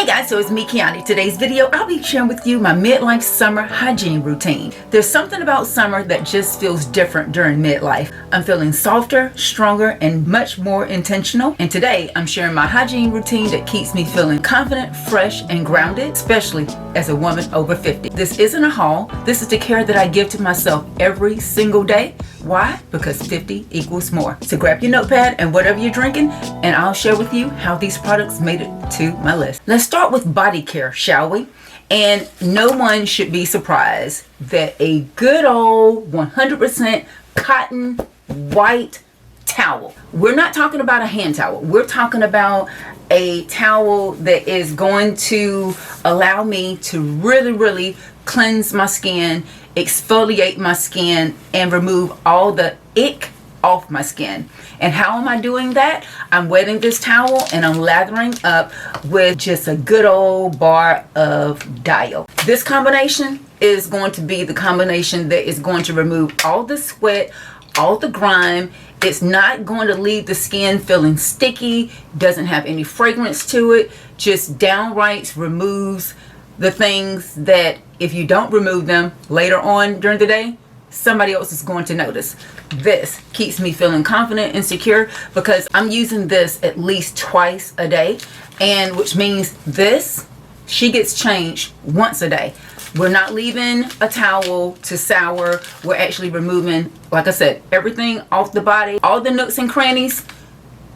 guys, so it's me, Kiani. Today's video, I'll be sharing with you my midlife summer hygiene routine. There's something about summer that just feels different during midlife. I'm feeling softer, stronger, and much more intentional. And today, I'm sharing my hygiene routine that keeps me feeling confident, fresh, and grounded, especially as a woman over 50. This isn't a haul. This is the care that I give to myself every single day. Why? Because 50 equals more. So grab your notepad and whatever you're drinking, and I'll share with you how these products made it to my list. Let's start with body care, shall we? And no one should be surprised that a good old 100% cotton white towel. We're not talking about a hand towel. We're talking about a towel that is going to allow me to really cleanse my skin, exfoliate my skin, and remove all the ick off my skin. And how am I doing that? I'm wetting this towel and I'm lathering up with just a good old bar of Dial. This combination is going to be the combination that is going to remove all the sweat, all the grime. It's not going to leave the skin feeling sticky, doesn't have any fragrance to it, just downright removes the things that if you don't remove them later on during the day, somebody else is going to notice. This keeps me feeling confident and secure because I'm using this at least twice a day, and which means this, she gets changed once a day. We're not leaving a towel to sour. We're actually removing, like I said, everything off the body, all the nooks and crannies.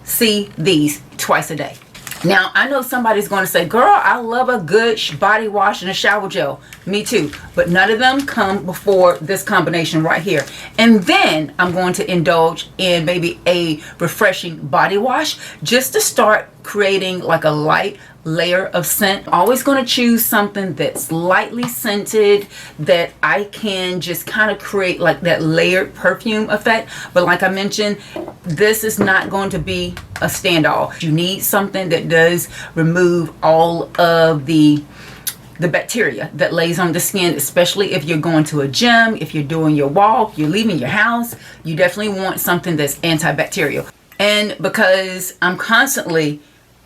See these twice a day. Now, I know somebody's going to say, girl, I love a good body wash and a shower gel. Me too. But none of them come before this combination right here. And then I'm going to indulge in maybe a refreshing body wash just to start creating like a light layer of scent. Always going to choose something that's lightly scented that I can just kind of create like that layered perfume effect. But like I mentioned, this is not going to be a standoff. You need something that does remove all of the bacteria that lays on the skin, especially if you're going to a gym, if you're doing your walk, you're leaving your house. You definitely want something that's antibacterial. And because I'm constantly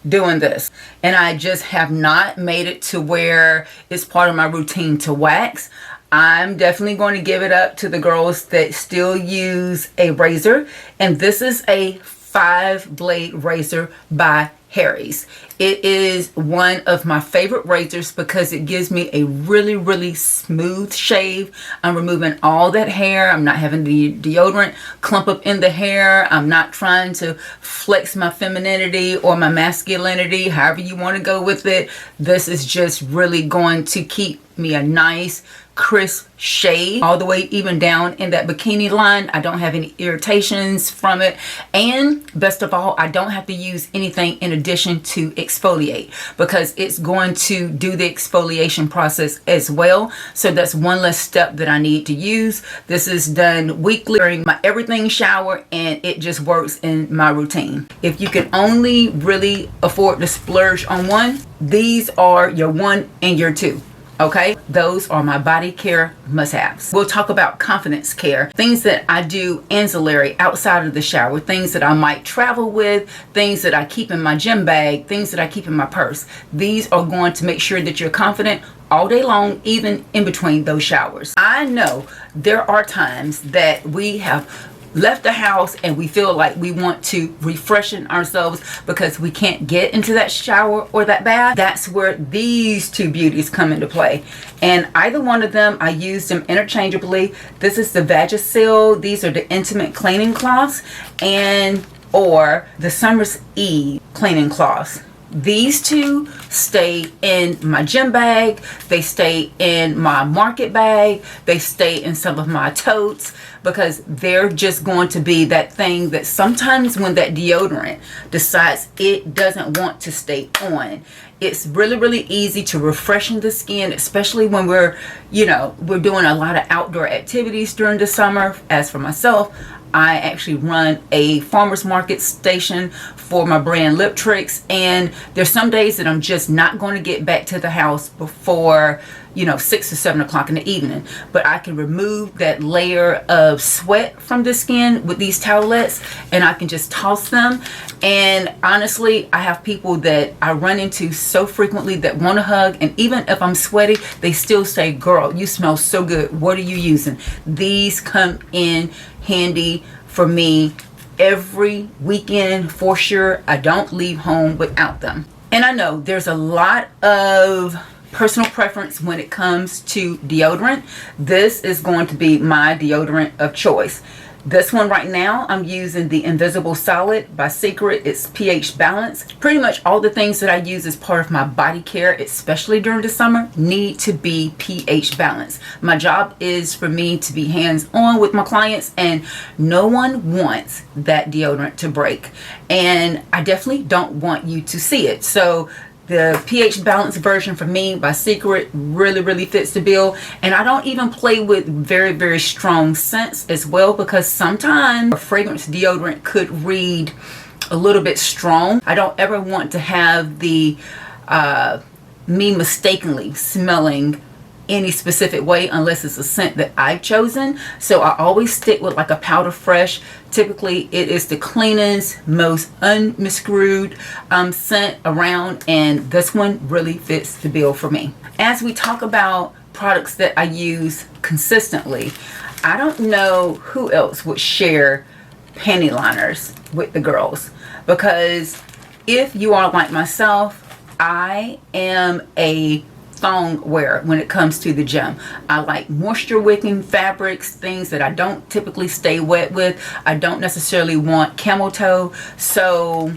doing this and I just have not made it to where it's part of my routine to wax, I'm definitely going to give it up to the girls that still use a razor. And this is a 5-blade razor by Harry's. It is one of my favorite razors because it gives me a really smooth shave. I'm removing all that hair. I'm not having the deodorant clump up in the hair. I'm not trying to flex my femininity or my masculinity, however you want to go with it. This is just really going to keep me a nice crisp shade all the way even down in that bikini line. I don't have any irritations from it, and best of all, I don't have to use anything in addition to exfoliate because it's going to do the exfoliation process as well. So that's one less step that I need to use. This is done weekly during my everything shower, and it just works in my routine. If you can only really afford to splurge on one, these are your one and your two. Okay, those are my body care must-haves. We'll talk about confidence care, things that I do ancillary outside of the shower, things that I might travel with, things that I keep in my gym bag, things that I keep in my purse. These are going to make sure that you're confident all day long, even in between those showers. I know there are times that we have left the house and we feel like we want to refreshen ourselves because we can't get into that shower or that bath. That's where these two beauties come into play, and either one of them, I use them interchangeably. This is the Vagisil. These are the intimate cleaning cloths, and or the Summer's Eve cleaning cloths. These two stay in my gym bag, they stay in my market bag, they stay in some of my totes, because they're just going to be that thing that sometimes when that deodorant decides it doesn't want to stay on, it's really easy to refreshen the skin, especially when we're doing a lot of outdoor activities during the summer. As for myself, I actually run a farmer's market station for my brand Lip Tricks, and there's some days that I'm just not going to get back to the house before 6 or 7 o'clock in the evening. But I can remove that layer of sweat from the skin with these towelettes, and I can just toss them. And honestly, I have people that I run into so frequently that want to hug, and even if I'm sweaty, they still say, girl, you smell so good. What are you using? These come in handy for me every weekend for sure. I don't leave home without them. And I know there's a lot of personal preference when it comes to deodorant. This is going to be my deodorant of choice. This one right now, I'm using the Invisible Solid by Secret. It's pH balanced. Pretty much all the things that I use as part of my body care, especially during the summer, need to be pH balanced. My job is for me to be hands-on with my clients, and no one wants that deodorant to break. And I definitely don't want you to see it. So the pH balanced version for me by Secret really fits the bill. And I don't even play with very strong scents as well, because sometimes a fragrance deodorant could read a little bit strong. I don't ever want to have the me mistakenly smelling any specific way unless it's a scent that I've chosen. So I always stick with like a Powder Fresh. Typically it is the cleanest, most unmiscrewed scent around, and this one really fits the bill for me. As we talk about products that I use consistently, I don't know who else would share panty liners with the girls, because if you are like myself, I am a thong wear when it comes to the gym. I like moisture wicking fabrics, things that I don't typically stay wet with. I don't necessarily want camel toe. So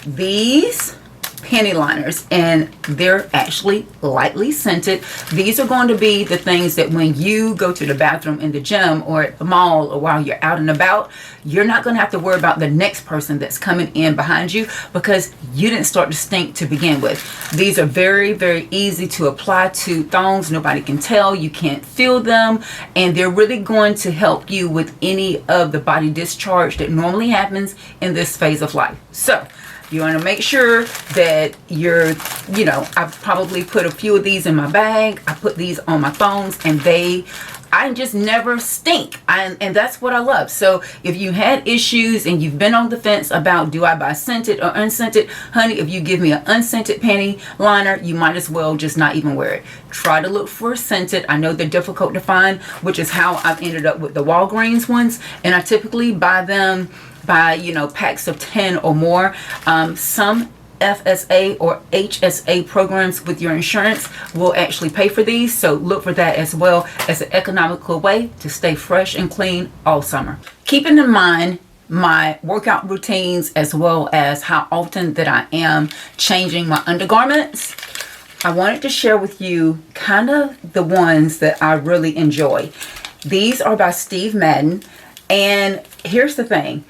these panty liners, and they're actually lightly scented. These are going to be the things that when you go to the bathroom in the gym or at the mall or while you're out and about, you're not going to have to worry about the next person that's coming in behind you, because you didn't start to stink to begin with. These are very easy to apply to thongs. Nobody can tell. You can't feel them, and they're really going to help you with any of the body discharge that normally happens in this phase of life. So you want to make sure that you're, I've probably put a few of these in my bag. I put these on my thongs, and I just never stink. And that's what I love. So if you had issues and you've been on the fence about, do I buy scented or unscented? Honey, if you give me an unscented panty liner, you might as well just not even wear it. Try to look for scented. I know they're difficult to find, which is how I've ended up with the Walgreens ones. And I typically buy them by packs of 10 or more. Some FSA or HSA programs with your insurance will actually pay for these, so look for that as well as an economical way to stay fresh and clean all summer. Keeping in mind my workout routines as well as how often that I am changing my undergarments, I wanted to share with you kind of the ones that I really enjoy. These are by Steve Madden, and here's the thing: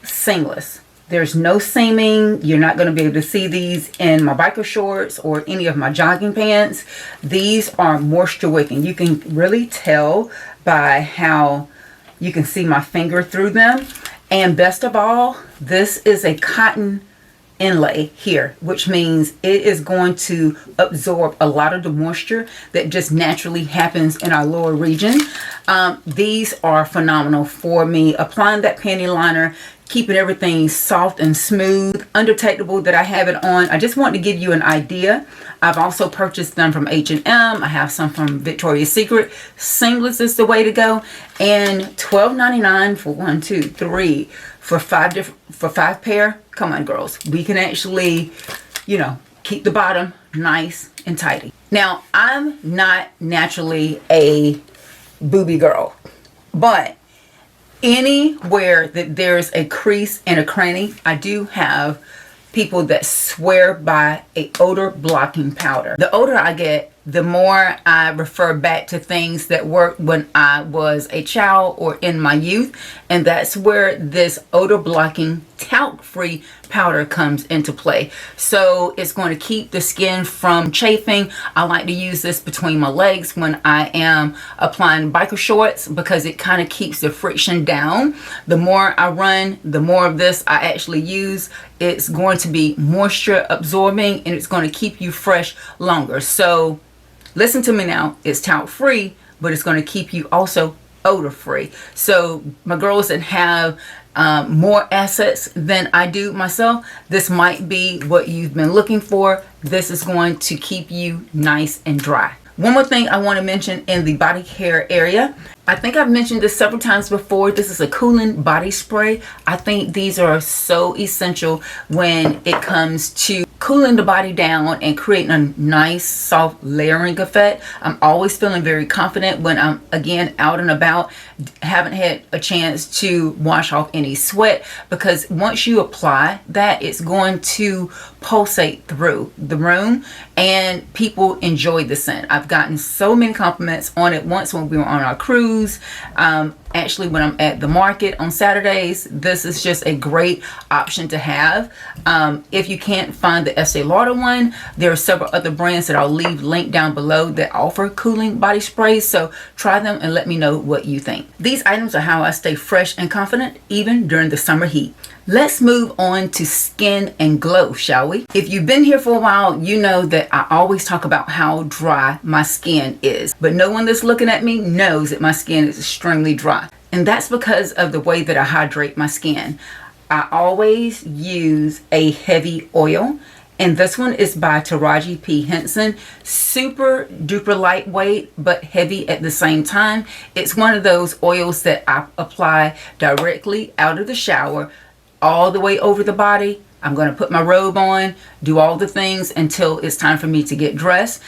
seamless. There's no seaming. You're not going to be able to see these in my biker shorts or any of my jogging pants. These are moisture wicking. You can really tell by how you can see my finger through them. And best of all, this is a cotton inlay here, which means it is going to absorb a lot of the moisture that just naturally happens in our lower region. These are phenomenal for me applying that panty liner, keeping everything soft and smooth. Undetectable that I have it on. I just want to give you an idea. I've also purchased them from H&M. I have some from Victoria's Secret. Seamless is the way to go. And $12.99 for 1, 2, 3 for five pair. Come on, girls. We can actually, keep the bottom nice and tidy. Now, I'm not naturally a booby girl, but anywhere that there's a crease and a cranny, I do have people that swear by a odor blocking powder. The older I get, the more I refer back to things that worked when I was a child or in my youth, and that's where this odor blocking talc-free powder comes into play. So it's going to keep the skin from chafing. I like to use this between my legs when I am applying biker shorts, because it kind of keeps the friction down. The more I run, the more of this I actually use. It's going to be moisture absorbing, and it's going to keep you fresh longer. So Listen to me now, it's talc free, but it's going to keep you also odor free. So my girls that have more assets than I do myself, this might be what you've been looking for. This is going to keep you nice and dry. One more thing I want to mention in the body care area. I think I've mentioned this several times before. This is a cooling body spray. I think these are so essential when it comes to cooling the body down and creating a nice soft layering effect. I'm always feeling very confident when I'm again out and about, haven't had a chance to wash off any sweat, because once you apply that, it's going to pulsate through the room and people enjoy the scent. I've gotten so many compliments on it. Once when we were on our cruise, actually when I'm at the market on Saturdays, this is just a great option to have. If you can't find the Estee Lauder one, there are several other brands that I'll leave linked down below that offer cooling body sprays, so try them and let me know what you think. These items are how I stay fresh and confident even during the summer heat. Let's move on to skin and glow, shall we? If you've been here for a while, you know that I always talk about how dry my skin is, but no one that's looking at me knows that my skin is extremely dry. And that's because of the way that I hydrate my skin. I always use a heavy oil, and this one is by Taraji P. Henson. Super duper lightweight, but heavy at the same time. It's one of those oils that I apply directly out of the shower, all the way over the body. I'm going to put my robe on, do all the things until it's time for me to get dressed.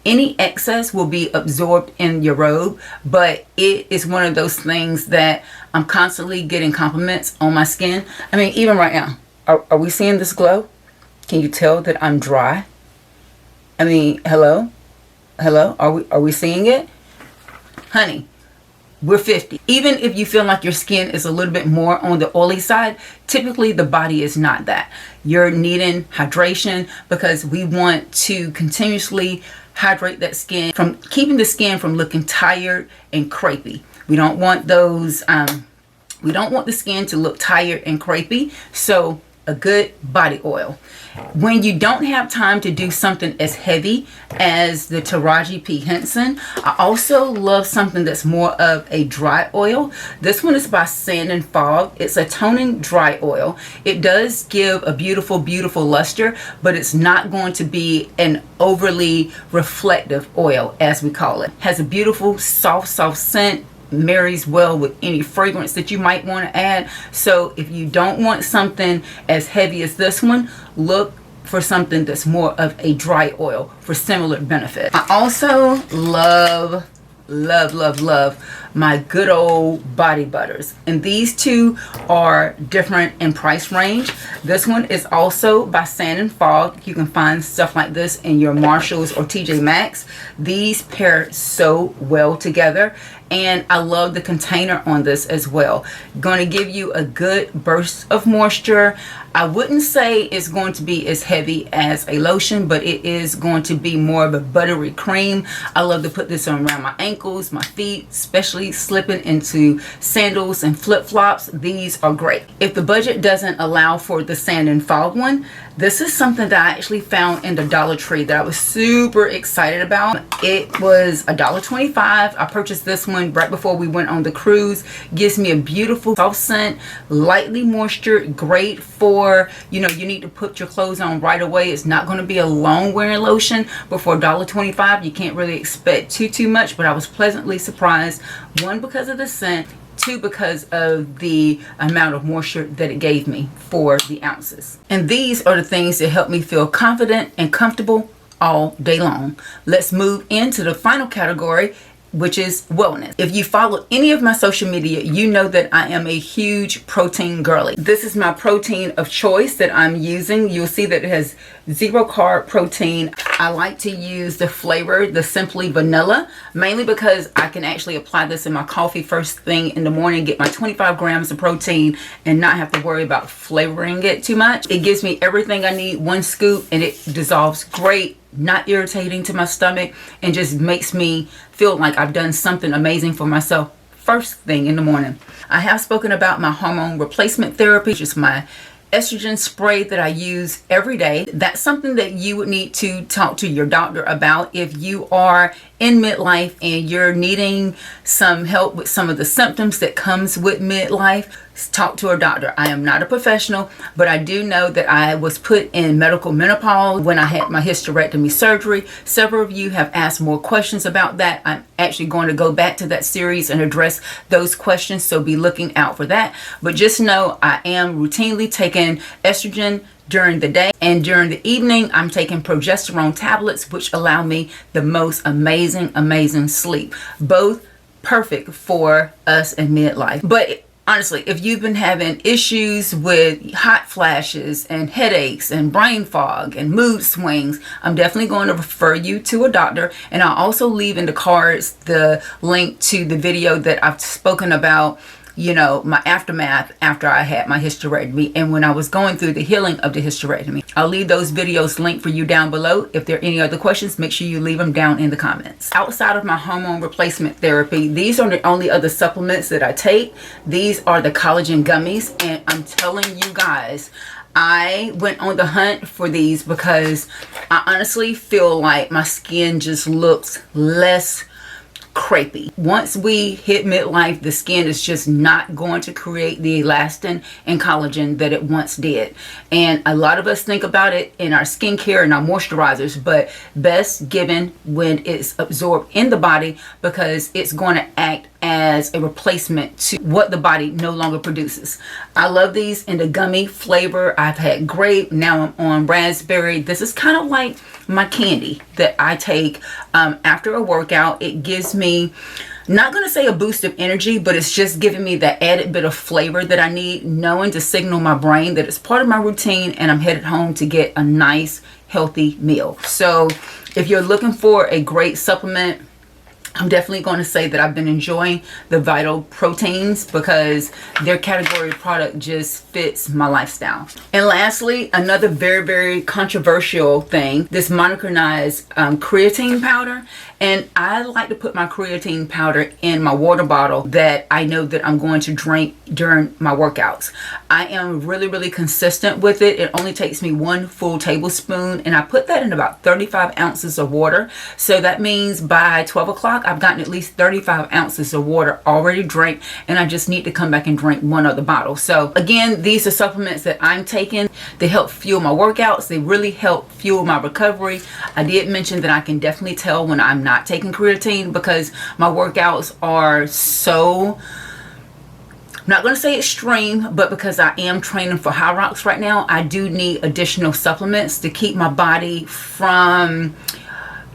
Any excess will be absorbed in your robe, but it is one of those things that I'm constantly getting compliments on my skin. I mean, even right now, are we seeing this glow? Can you tell that I'm dry? I mean, hello? Are we seeing it? Honey, we're 50. Even if you feel like your skin is a little bit more on the oily side, typically the body is not that. You're needing hydration because we want to continuously hydrate that skin, from keeping the skin from looking tired and crepey. We don't want those, we don't want the skin to look tired and crepey. So a good body oil. When you don't have time to do something as heavy as the Taraji P. Henson, I also love something that's more of a dry oil. This one is by Sand and Fog. It's a toning dry oil. It does give a beautiful, beautiful luster, but it's not going to be an overly reflective oil, as we call it. Has a beautiful, soft scent. Marries well with any fragrance that you might want to add. So if you don't want something as heavy as this one, look for something that's more of a dry oil for similar benefit. I also love my good old body butters, and these two are different in price range. This one is also by Sand and Fog. You can find stuff like this in your Marshalls or TJ Maxx. These pair so well together, and I love the container on this as well. Going to give you a good burst of moisture. I wouldn't say it's going to be as heavy as a lotion, but it is going to be more of a buttery cream. I love to put this on around my ankles, my feet, especially slipping into sandals and flip-flops. These are great. If the budget doesn't allow for the Sand and Fog one, this is something that I actually found in the Dollar Tree that I was super excited about. It was $1.25. I purchased this one right before we went on the cruise. Gives me a beautiful soft scent, lightly moistured, great for, you know, you need to put your clothes on right away. It's not going to be a long wearing lotion, but for $1.25 you can't really expect too much. But I was pleasantly surprised, one, because of the scent, two, because of the amount of moisture that it gave me for the ounces. And these are the things that help me feel confident and comfortable all day long. Let's move into the final category, which is wellness. If you follow any of my social media, you know that I am a huge protein girly. This is my protein of choice that I'm using. You'll see that it has 0 carb protein. I like to use the flavor, the Simply Vanilla, mainly because I can actually apply this in my coffee first thing in the morning, get my 25 grams of protein and not have to worry about flavoring it too much. It gives me everything I need, one scoop, and it dissolves great, not irritating to my stomach, and just makes me feel like I've done something amazing for myself first thing in the morning. I have spoken about my hormone replacement therapy, which is my estrogen spray that I use every day. That's something that you would need to talk to your doctor about if you are in midlife and you're needing some help with some of the symptoms that comes with midlife. Talk to a doctor. I am not a professional, but I do know that I was put in medical menopause when I had my hysterectomy surgery. Several of you have asked more questions about that. I'm actually going to go back to that series and address those questions, so be looking out for that. But just know I am routinely taking estrogen during the day, and during the evening I'm taking progesterone tablets, which allow me the most amazing sleep. Both perfect for us in midlife. But honestly, if you've been having issues with hot flashes and headaches and brain fog and mood swings, I'm definitely going to refer you to a doctor. And I'll also leave in the cards the link to the video that I've spoken about, you know, my aftermath after I had my hysterectomy and when I was going through the healing of the hysterectomy. I'll leave those videos linked for you down below. If there are any other questions, make sure you leave them down in the comments. Outside of my hormone replacement therapy, these are the only other supplements that I take. These are the collagen gummies, and I'm telling you guys, I went on the hunt for these because I honestly feel like my skin just looks less crepey. Once we hit midlife, the skin is just not going to create the elastin and collagen that it once did. And a lot of us think about it in our skincare and our moisturizers, but best given when it's absorbed in the body, because it's going to act as a replacement to what the body no longer produces. I love these in the gummy flavor. I've had grape, now I'm on raspberry. This is kind of like my candy that I take after a workout. It gives me, not going to say a boost of energy, but it's just giving me that added bit of flavor that I need, knowing to signal my brain that it's part of my routine and I'm headed home to get a nice healthy meal. So if you're looking for a great supplement, I'm definitely going to say that I've been enjoying the Vital Proteins because their category product just fits my lifestyle. And lastly, another very controversial thing, this monocronized creatine powder. And I like to put my creatine powder in my water bottle that I know that I'm going to drink during my workouts. I am really consistent with it. It only takes me 1 full tablespoon, and I put that in about 35 ounces of water. So that means by 12 o'clock, I've gotten at least 35 ounces of water already drank, and I just need to come back and drink 1 other bottle. So again, these are supplements that I'm taking. They help fuel my workouts. They really help fuel my recovery. I did mention that I can definitely tell when I'm not taking creatine because my workouts are so, I'm not going to say extreme, but because I am training for high rocks right now, I do need additional supplements to keep my body from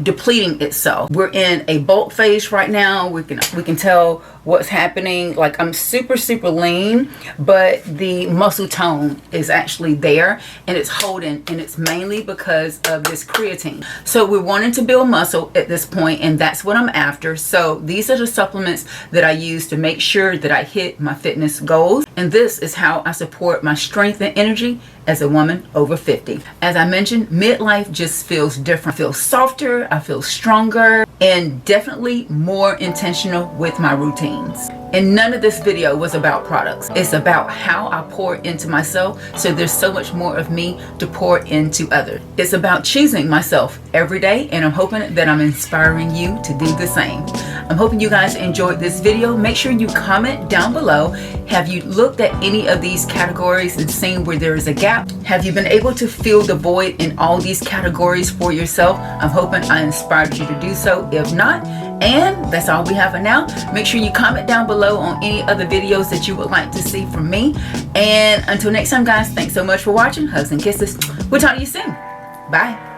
depleting itself. We're in a bulk phase right now. We can tell what's happening. Like, I'm super lean, but the muscle tone is actually there and it's holding, and it's mainly because of this creatine. So we're wanting to build muscle at this point, and that's what I'm after. So these are the supplements that I use to make sure that I hit my fitness goals, and this is how I support my strength and energy as a woman over 50. As I mentioned, midlife just feels different. I feel softer, I feel stronger, and definitely more intentional with my routines. And none of this video was about products. It's about how I pour into myself, so there's so much more of me to pour into others. It's about choosing myself every day, and I'm hoping that I'm inspiring you to do the same. I'm hoping you guys enjoyed this video. Make sure you comment down below. Have you looked at any of these categories and seen where there is a gap? Have you been able to fill the void in all these categories for yourself? I'm hoping I inspired you to do so. If not, and that's all we have for now. Make sure you comment down below on any other videos that you would like to see from me. And until next time, guys, thanks so much for watching. Hugs and kisses. We'll talk to you soon. Bye.